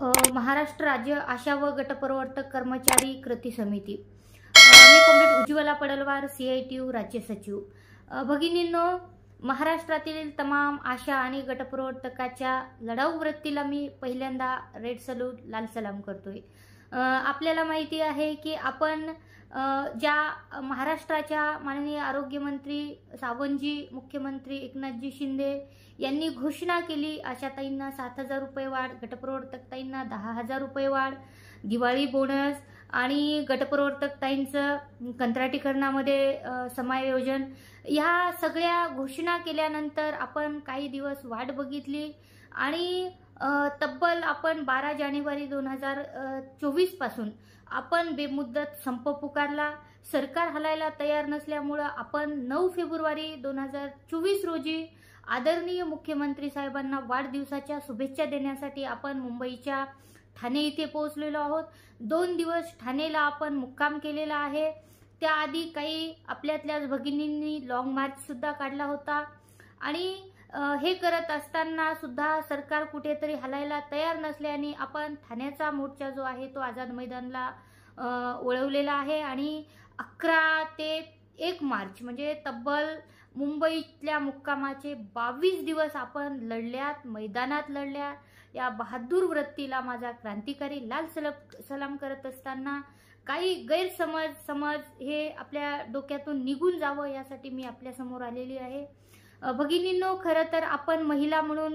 महाराष्ट्र राज्य आशा व गटप्रवर्तक कर्मचारी कृती समिती। मी कॉम्रेड उज्ज्वला पडलवार, CITU राज्य सचिव। भगिनींनो, महाराष्ट्रातील तमाम आशा आणि गटप्रवर्तकाच्या लढाऊ वृत्तीला मी पहिल्यांदा रेड सल्यूट, लाल सलाम करतोय। आपल्याला माहिती आहे की आपण ज्या महाराष्ट्राच्या माननीय आरोग्यमंत्री सावंतजी, मुख्यमंत्री एकनाथजी शिंदे यांनी घोषणा केली, आशाताईंना 7,000 रुपये वाढ, गटप्रवर्तकताईंना 10,000 रुपये वाढ, दिवाळी बोनस आणि गटप्रवर्तकताईंचं कंत्राटीकरणामध्ये समायोजन, या सगळ्या घोषणा केल्यानंतर आपण काही दिवस वाट बघितली आणि तब्बल आपण 12 जानेवारी 2024 पासून आपण बेमुदत संप पुकारला। सरकार हलायला तयार नसल्यामुळे आपण 9 फेब्रुवारी 2024 रोजी आदरणीय मुख्यमंत्री साहेबांना वाढदिवसाच्या शुभेच्छा देण्यासाठी आपण मुंबईच्या ठाणे इथे पोहोचलेलो आहोत। 2 दिवस ठाणेला आपण मुक्काम केलेला आहे। त्याआधी काही आपल्यातल्याच भगिनींनी लॉंग मार्च सुद्धा काढला होता आणि हे करत असताना सुद्धा सरकार कुठेतरी हलायला तयार नसल्याने आपण ठाण्याचा मोर्चा जो आहे तो आझाद मैदानला वळवलेला आहे आणि 11 ते 1 मार्च म्हणजे तब्बल मुंबईतल्या मुक्कामाचे 22 दिवस आपण लढल्यात, मैदानात लढल्या। या बहादूर वृत्तीला माझा क्रांतिकारी लाल सलाम करत असताना काही गैरसमज हे आपल्या डोक्यातून निघून जावं यासाठी मी आपल्या समोर आलेली आहे। भगिनींनो, खरं तर आपण महिला म्हणून,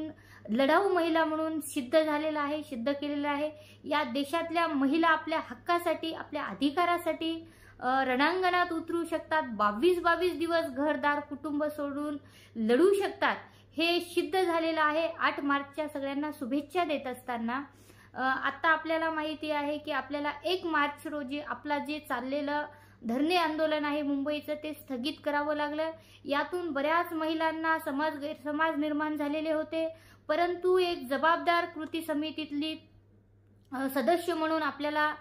लढाऊ महिला म्हणून सिद्ध झालेला आहे, सिद्ध केलेलं आहे। या देशातल्या महिला आपल्या हक्कासाठी, आपल्या अधिकारासाठी रणांगणात उतरू शकतात, 22 दिवस घरदार कुटुंब सोडून लढू शकतात, हे सिद्ध झालेलं आहे। 8 मार्चच्या सगळ्यांना शुभेच्छा देत असताना आता आपल्याला माहिती आहे की आपल्याला 1 मार्च रोजी आपला जे चाललेलं धरणे आंदोलन आहे मुंबईचं ते स्थगित करावं लागलं। यातून बऱ्याच महिलांना गैरसमज निर्माण झालेले होते, परंतु एक जबाबदार कृती समितीतली सदस्य म्हणून आपल्याला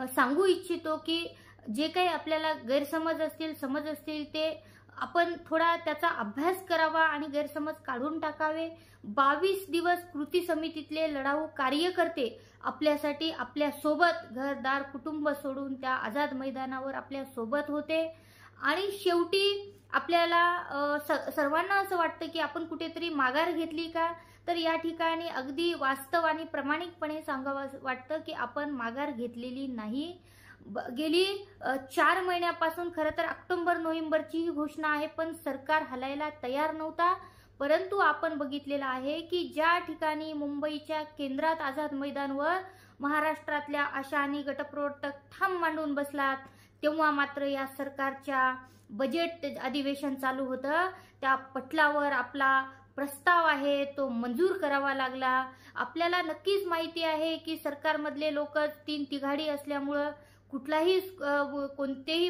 सांगू इच्छितो की जे काही आपल्याला गैरसमज असतील, समज असतील, ते आपण थोडा त्याचा अभ्यास करावा आणि गैरसमज काढून टाकावे। 22 दिवस कृती समितीतले लढाऊ कार्यकर्ते आपल्यासाठी आपल्या सोबत घरदार कुटुंब सोडून त्या आझाद मैदानावर आपल्या सोबत होते आणि शेवटी आपल्याला सर्वांना असं वाटतं की आपण कुठेतरी माघार घेतली का, तर या ठिकाणी अगदी वास्तव आणि प्रामाणिकपणे सांगावं वाटतं की आपण माघार घेतलेली नाही। गेली 4 महिन्यापासून खरं तर ऑक्टोबर-नोव्हेंबरची ही घोषणा आहे, पण सरकार हलायला तयार नव्हता। परंतु आपण बघितलेलं आहे की ज्या ठिकाणी मुंबईच्या केंद्रात आझाद मैदानवर महाराष्ट्रातल्या आशा आणि गटप्रवर्तक ठाम मांडून बसलात, तेव्हा मात्र या सरकारच्या बजेट अधिवेशन चालू होतं, त्या पटलावर आपला प्रस्ताव आहे तो मंजूर करावा लागला। आपल्याला नक्कीच माहिती आहे की सरकारमधले लोक 3 तिघाडी असल्यामुळं कोणतेही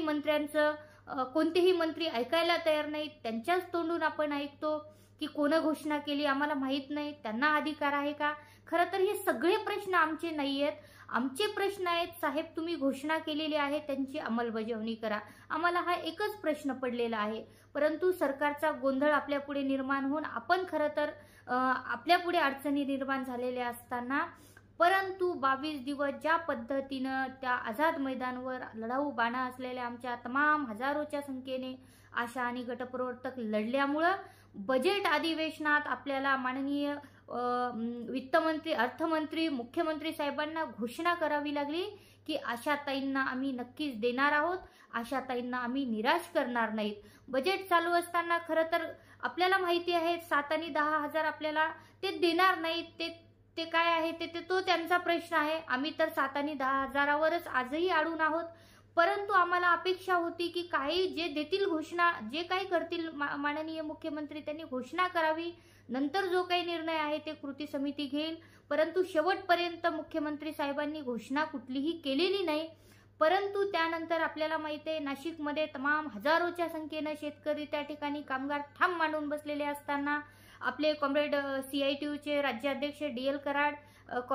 मंत्री ऐकायला तयार नाहीत। त्यांच्याच तोंडून आपण ऐकतो की कोण घोषणा केली आम्हाला माहित नाही, त्यांना अधिकार आहे का। खरं तर हे सगळे प्रश्न आमचे नाहीयेत, आमचे प्रश्न आहेत साहेब, तुम्ही घोषणा केलेली आहे त्यांची अंमलबजावणी करा। आम्हाला हा एकच प्रश्न पडलेला आहे, परंतु सरकारचा गोंधळ आपल्यापुढे निर्माण होऊन आपण खरं तर आपल्यापुढे अडचणी निर्माण झालेल्या असताना, परंतु 22 दिवस ज्या पद्धतीनं त्या आझाद मैदानावर लढाऊ बाणा असलेल्या आमच्या तमाम हजारोच्या संख्येने आशा आणि गटप्रवर्तक लढल्यामुळं बजेट अधिवेशनात आपल्याला माननीय वित्तमंत्री, अर्थमंत्री, मुख्यमंत्री साहेबांना घोषणा करावी लागली की आशाताईंना आम्ही नक्कीच देणार आहोत, आशाताईंना आम्ही निराश करणार नाहीत। बजेट चालू असताना खरं तर आपल्याला माहिती आहे 7 आणि 10,000 आपल्याला ते देणार नाहीत, ते काय आहे ते तो त्यांचा प्रश्न आहे। आम्ही तर 7 आणि 10,000वरच आजही अडून आहोत, परंतु आम्हाला अपेक्षा होती की काही जे देतील घोषणा, जे काही करतील माननीय मुख्यमंत्री त्यांनी घोषणा करावी, नंतर जो काही निर्णय आहे ते कृती समिती घेईल। परंतु शेवटपर्यंत मुख्यमंत्री साहेबांनी घोषणा कुठलीही केलेली नाही। परंतु त्यानंतर आपल्याला माहिती आहे नाशिकमध्ये तमाम हजारोच्या संख्येने शेतकरी त्या ठिकाणी कामगार ठाम मांडून बसलेले असताना आपले कॉम्रेड CITUचे राज्याध्यक्ष DL कराड,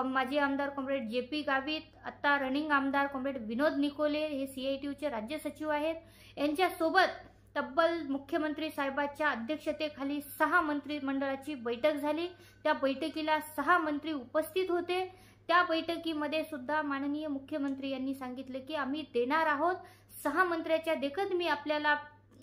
माजी आमदार कॉम्रेड JP गावित, आता रनिंग आमदार कॉम्रेड विनोद निकोले हे CITUचे राज्य सचिव आहेत, यांच्यासोबत तब्बल मुख्यमंत्री साहेबांच्या अध्यक्षतेखाली 6 मंत्रिमंडळाची बैठक झाली। त्या बैठकीला 6 मंत्री उपस्थित होते। त्या बैठकीमध्ये सुद्धा माननीय मुख्यमंत्री यांनी सांगितलं की आम्ही देणार आहोत. 6 मंत्र्याच्या देखत मी आपल्याला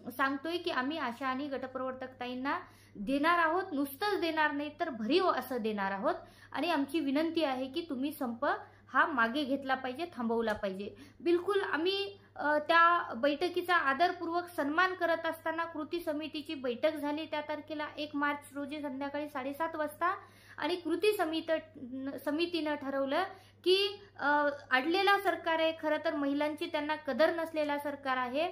सांगतोय की आम्ही आशा आणि गटप्रवर्तक ताईंना देणार आहोत. नुसतंच देणार नाही तर भरीव असं देणार आहोत. आणि आमची विनंती आहे की तुम्ही संप हा मागे घेतला पाहिजे, थांबवला पाहिजे. बिलकुल आम्ही त्या बैठकीचा आदरपूर्वक सन्मान करत असताना कृती समितीची बैठक झाली त्या तारखेला 1 मार्च रोजी संध्याकाळी 7:30 वाजता. आणि कृती समितीनं ठरवलं की अडलेला सरकार आहे, खरं तर महिलांची त्यांना कदर नसलेला सरकार आहे.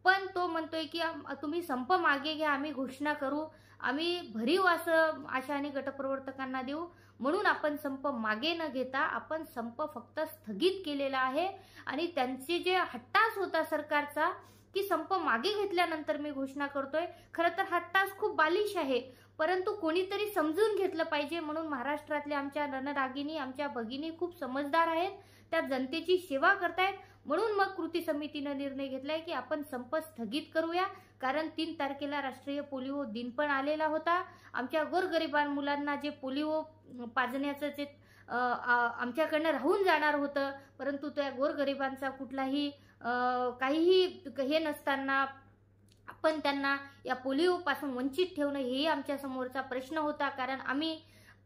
पण तो म्हणतोय की तुम्ही संप मागे घ्या, आम्ही घोषणा करू, आम्ही भरीव असं आशा आणि गटप्रवर्तकांना देऊ. म्हणून आपण संप मागे न घेता आपण संप फक्त स्थगित केलेला आहे. आणि त्यांचे जे हट्टास होता सरकारचा की संप मागे घेतल्यानंतर मी घोषणा करतोय, खरं तर हट्टास खूप बालिश आहे, परंतु कोणीतरी समजून घेतलं पाहिजे. म्हणून महाराष्ट्रातल्या आमच्या रणरागिनी, आमच्या भगिनी खूप समजदार आहेत, त्या जनतेची सेवा करतायत. म्हणून मग कृती समितीनं निर्णय घेतलाय की आपण संप स्थगित करूया. कारण 3 तारखेला राष्ट्रीय पोलिओ दिन पण आलेला होता. आमच्या गोरगरिबां मुलांना जे पोलिओ पाजण्याचं जे आमच्याकडनं राहून जाणार होतं, परंतु त्या गोरगरिबांचा कुठलाही काहीही हे नसताना आपण त्यांना या पोलिओ पासून वंचित ठेवणं हेही आमच्या समोरचा प्रश्न होता. कारण आम्ही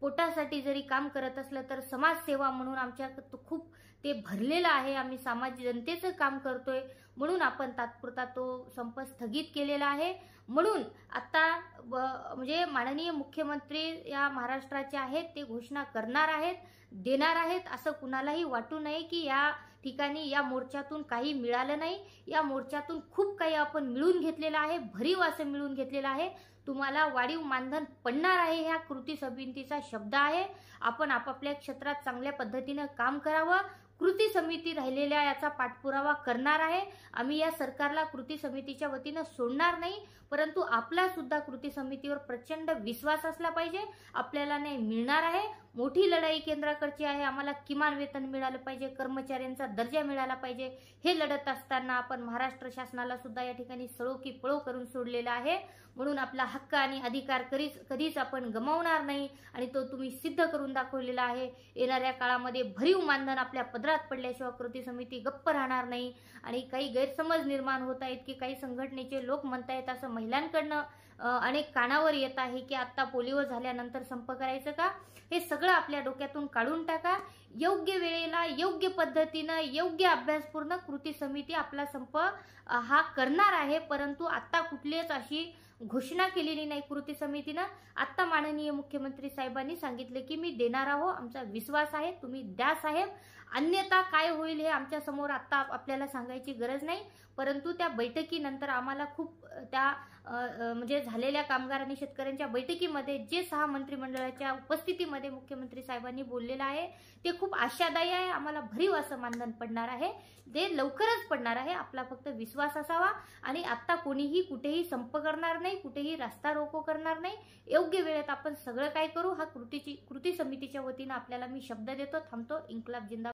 पोटासाठी जरी काम करत असलं तर समाजसेवा म्हणून आमच्या खूप ते भरलेलं आहे. आम्ही जनतेचं काम करतोय. म्हणून आपण तात्पुरता तो संप स्थगित केलेला आहे. म्हणून आता म्हणजे माननीय मुख्यमंत्री या महाराष्ट्राचे आहेत, ते घोषणा करणार आहेत, देणार आहेत. असं कुणालाही वाटू नये की या ठिकाणी या मोर्चातून काही मिळालं नाही. या मोर्चातून खूप काही आपण मिळून घेतलेलं आहे, भरीव असं मिळून घेतलेलं आहे. तुम्हाला वाढीव मानधन पडणार आहे, ह्या कृती समितीचा शब्द आहे. आपण आपापल्या क्षेत्रात चांगल्या पद्धतीनं काम करावं. कृती समिती राहिलेल्या याचा पाठपुरावा करणार आहे. आम्ही या सरकारला कृती समितीच्या वतीनं सोडणार नाही, परंतु आपला सुद्धा कृती समितीवर प्रचंड विश्वास असला पाहिजे. आपल्याला न्याय मिळणार आहे. मोठी लढाई केंद्राकडची आहे. आम्हाला किमान वेतन मिळालं पाहिजे, कर्मचाऱ्यांचा दर्जा मिळाला पाहिजे. हे लढत असताना आपण महाराष्ट्र शासनाला सुद्धा या ठिकाणी सळो की पळो करून सोडलेला आहे. म्हणून आपला हक्क आणि अधिकार कधीच आपण गमावणार नाही आणि तो तुम्ही सिद्ध करून दाखवलेला आहे. येणाऱ्या काळामध्ये भरीव मानधन आपल्या पदरात पडल्याशिवाय कृती समिती गप्प राहणार नाही. आणि काही गैरसमज निर्माण होत आहेत की काही संघटनेचे लोक म्हणतायत, असं महिलांकडनं अनेक कानावर येत आहे की आता पोलिओ झाल्यानंतर संप करायचं का. हे सगळं आपल्या डोक्यातून काढून टाका. योग्य वेळेला योग्य पद्धतीनं योग्य अभ्यासपूर्ण कृती समिती आपला संप हा करणार आहे. परंतु आता कुठलीच अशी घोषणा केलेली नाही कृती समितीनं. आता माननीय मुख्यमंत्री साहेबांनी सांगितलं की मी देणार आहो, आमचा विश्वास आहे, तुम्ही द्या साहेब. अन्यथा काय होईल हे आमच्या समोर आता आपल्याला सांगायची गरज नाही. परंतु त्या बैठकीनंतर आम्हाला खूप त्या म्हणजे झालेल्या कामगार आणि शेतकऱ्यांच्या बैठकीमध्ये जे 6 मंत्रिमंडळाच्या उपस्थितीमध्ये मुख्यमंत्री साहेबांनी बोललेलं आहे ते खूप आशादायी आहे. आम्हाला भरीव असं मानधन पडणार आहे, ते लवकरच पडणार आहे. आपला फक्त विश्वास असावा. आणि आता कोणीही कुठेही संप करणार नाही, कुठेही रास्ता रोको करणार नाही. योग्य वेळेत आपण सगळं काय करू, हा कृती समितीच्या वतीनं आपल्याला मी शब्द देतो. थांबतो. इन्कलाब जिंदाबाद.